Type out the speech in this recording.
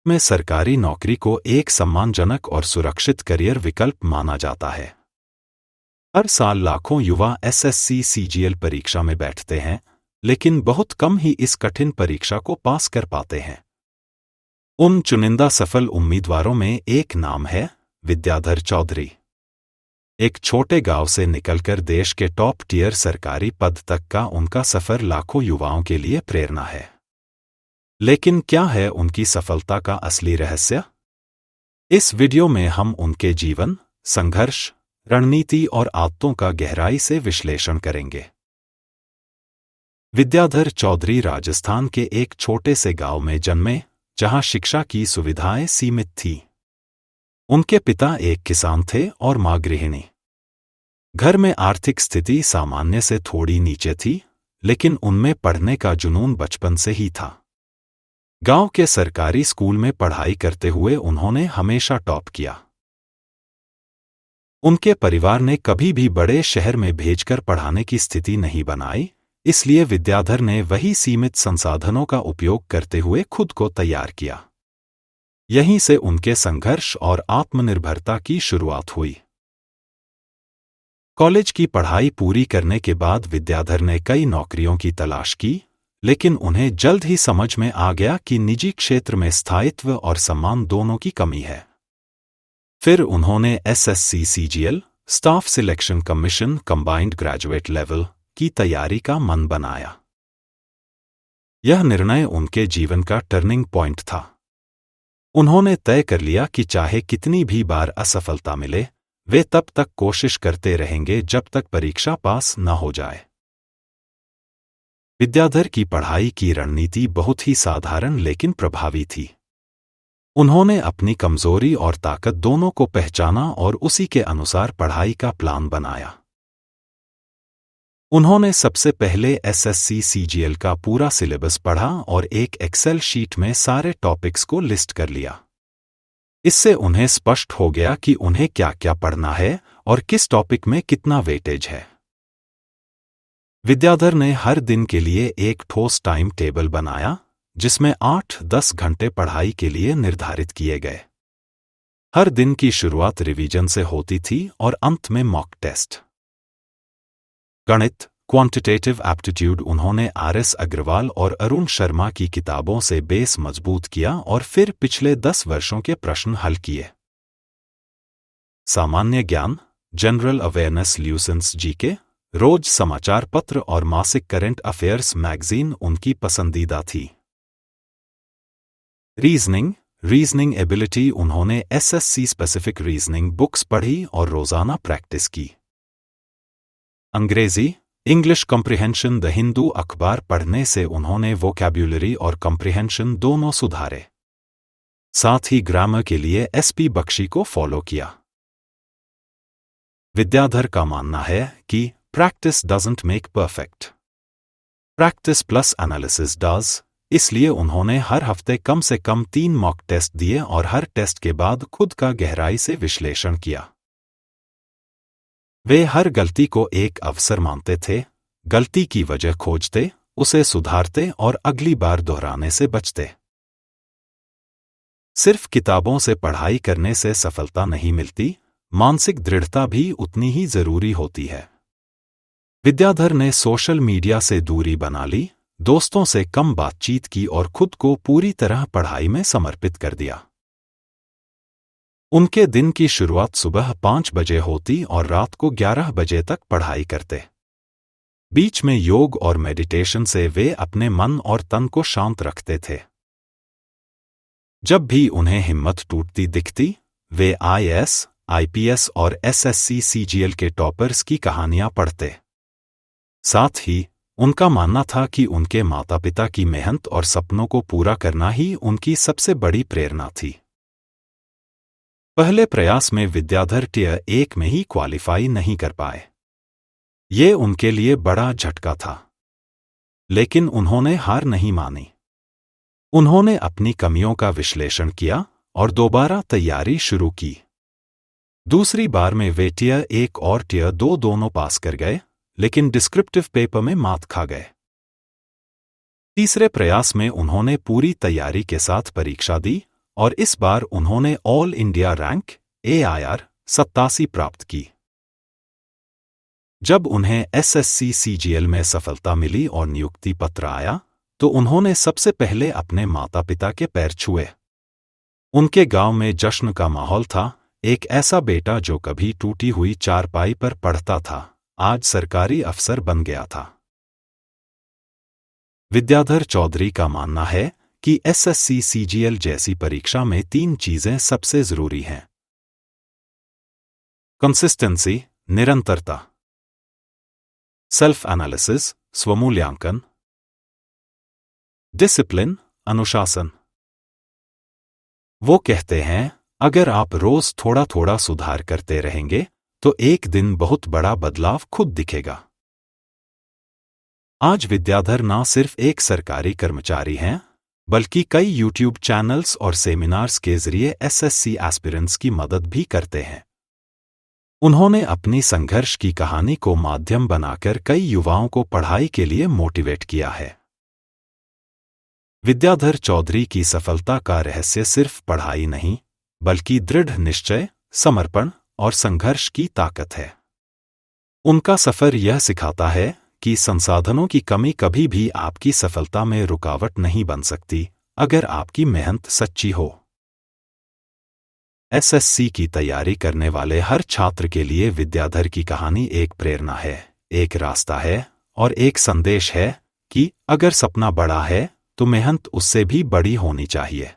में सरकारी नौकरी को एक सम्मानजनक और सुरक्षित करियर विकल्प माना जाता है। हर साल लाखों युवा एसएससी सीजीएल परीक्षा में बैठते हैं, लेकिन बहुत कम ही इस कठिन परीक्षा को पास कर पाते हैं। उन चुनिंदा सफल उम्मीदवारों में एक नाम है विद्याधर चौधरी। एक छोटे गांव से निकलकर देश के टॉप टियर सरकारी पद तक का उनका सफर लाखों युवाओं के लिए प्रेरणा है। लेकिन क्या है उनकी सफलता का असली रहस्य? इस वीडियो में हम उनके जीवन, संघर्ष, रणनीति और आदतों का गहराई से विश्लेषण करेंगे। विद्याधर चौधरी राजस्थान के एक छोटे से गांव में जन्मे, जहां शिक्षा की सुविधाएं सीमित थीं। उनके पिता एक किसान थे और मां गृहिणी। घर में आर्थिक स्थिति सामान्य से थोड़ी नीचे थी, लेकिन उनमें पढ़ने का जुनून बचपन से ही था। गांव के सरकारी स्कूल में पढ़ाई करते हुए उन्होंने हमेशा टॉप किया। उनके परिवार ने कभी भी बड़े शहर में भेजकर पढ़ाने की स्थिति नहीं बनाई, इसलिए विद्याधर ने वही सीमित संसाधनों का उपयोग करते हुए खुद को तैयार किया। यहीं से उनके संघर्ष और आत्मनिर्भरता की शुरुआत हुई। कॉलेज की पढ़ाई पूरी करने के बाद विद्याधर ने कई नौकरियों की तलाश की, लेकिन उन्हें जल्द ही समझ में आ गया कि निजी क्षेत्र में स्थायित्व और सम्मान दोनों की कमी है। फिर उन्होंने SSC CGL, staff selection commission combined graduate level की तैयारी का मन बनाया। यह निर्णय उनके जीवन का टर्निंग पॉइंट था। उन्होंने तय कर लिया कि चाहे कितनी भी बार असफलता मिले, वे तब तक कोशिश करते रहेंगे जब तक परीक्षा पास न हो जाए। विद्याधर की पढ़ाई की रणनीति बहुत ही साधारण लेकिन प्रभावी थी। उन्होंने अपनी कमजोरी और ताकत दोनों को पहचाना और उसी के अनुसार पढ़ाई का प्लान बनाया। उन्होंने सबसे पहले एसएससी सीजीएल का पूरा सिलेबस पढ़ा और एक एक्सेल शीट में सारे टॉपिक्स को लिस्ट कर लिया। इससे उन्हें स्पष्ट हो गया कि उन्हें क्या क्या पढ़ना है और किस टॉपिक में कितना वेटेज है। विद्याधर ने हर दिन के लिए एक ठोस टाइम टेबल बनाया, जिसमें 8-10 घंटे पढ़ाई के लिए निर्धारित किए गए। हर दिन की शुरुआत रिवीजन से होती थी और अंत में मॉक टेस्ट। गणित, क्वांटिटेटिव एप्टीट्यूड उन्होंने आरएस अग्रवाल और अरुण शर्मा की किताबों से बेस मजबूत किया और फिर पिछले 10 वर्षों के प्रश्न हल किए। सामान्य ज्ञान, जनरल अवेयरनेस, ल्यूसेंस जीके, रोज समाचार पत्र और मासिक करंट अफेयर्स मैगजीन उनकी पसंदीदा थी। रीजनिंग एबिलिटी उन्होंने एसएससी स्पेसिफिक रीजनिंग बुक्स पढ़ी और रोजाना प्रैक्टिस की। अंग्रेजी, इंग्लिश कॉम्प्रिहेंशन, द हिंदू अखबार पढ़ने से उन्होंने वोकैब्युलरी और कॉम्प्रिहेंशन दोनों सुधारे। साथ ही ग्रामर के लिए एसपी बख्शी को फॉलो किया। विद्याधर का मानना है कि practice doesn't make perfect, practice plus analysis does. इसलिए उन्होंने हर हफ्ते कम से कम 3 मॉक टेस्ट दिए और हर टेस्ट के बाद खुद का गहराई से विश्लेषण किया। वे हर गलती को एक अवसर मानते थे, गलती की वजह खोजते, उसे सुधारते और अगली बार दोहराने से बचते। सिर्फ किताबों से पढ़ाई करने से सफलता नहीं मिलती, मानसिक दृढ़ता भी उतनी ही जरूरी होती है। विद्याधर ने सोशल मीडिया से दूरी बना ली, दोस्तों से कम बातचीत की और खुद को पूरी तरह पढ़ाई में समर्पित कर दिया। उनके दिन की शुरुआत सुबह 5 बजे होती और रात को 11 बजे तक पढ़ाई करते। बीच में योग और मेडिटेशन से वे अपने मन और तन को शांत रखते थे। जब भी उन्हें हिम्मत टूटती दिखती, वे आईएएस, आईपीएस और एसएससी सीजीएल के टॉपर्स की कहानियां पढ़ते। साथ ही उनका मानना था कि उनके माता पिता की मेहनत और सपनों को पूरा करना ही उनकी सबसे बड़ी प्रेरणा थी। पहले प्रयास में विद्याधर टियर 1 में ही क्वालिफाई नहीं कर पाए। ये उनके लिए बड़ा झटका था, लेकिन उन्होंने हार नहीं मानी। उन्होंने अपनी कमियों का विश्लेषण किया और दोबारा तैयारी शुरू की। दूसरी बार में वे टियर 1 और टियर 2 दोनों पास कर गए, लेकिन डिस्क्रिप्टिव पेपर में मात खा गए। तीसरे प्रयास में उन्होंने पूरी तैयारी के साथ परीक्षा दी और इस बार उन्होंने ऑल इंडिया रैंक AIR 87 प्राप्त की। जब उन्हें SSC CGL में सफलता मिली और नियुक्ति पत्र आया, तो उन्होंने सबसे पहले अपने माता-पिता के पैर छुए। उनके गांव में जश्न का माहौल था। एक ऐसा बेटा जो कभी टूटी हुई चारपाई पर पढ़ता था, आज सरकारी अफसर बन गया था। विद्याधर चौधरी का मानना है कि SSC CGL जैसी परीक्षा में 3 चीजें सबसे जरूरी हैं। कंसिस्टेंसी, निरंतरता, सेल्फ एनालिसिस, स्वमूल्यांकन, डिसिप्लिन, अनुशासन। वो कहते हैं, अगर आप रोज थोड़ा थोड़ा सुधार करते रहेंगे तो एक दिन बहुत बड़ा बदलाव खुद दिखेगा। आज विद्याधर न सिर्फ एक सरकारी कर्मचारी हैं, बल्कि कई YouTube चैनल्स और सेमिनार्स के जरिए SSC एस्पिरेंट्स की मदद भी करते हैं। उन्होंने अपनी संघर्ष की कहानी को माध्यम बनाकर कई युवाओं को पढ़ाई के लिए मोटिवेट किया है। विद्याधर चौधरी की सफलता का रहस्य सिर्फ पढ़ाई नहीं, बल्कि दृढ़ निश्चय, समर्पण और संघर्ष की ताकत है। उनका सफर यह सिखाता है कि संसाधनों की कमी कभी भी आपकी सफलता में रुकावट नहीं बन सकती, अगर आपकी मेहनत सच्ची हो। SSC की तैयारी करने वाले हर छात्र के लिए विद्याधर की कहानी एक प्रेरणा है, एक रास्ता है और एक संदेश है कि अगर सपना बड़ा है तो मेहनत उससे भी बड़ी होनी चाहिए।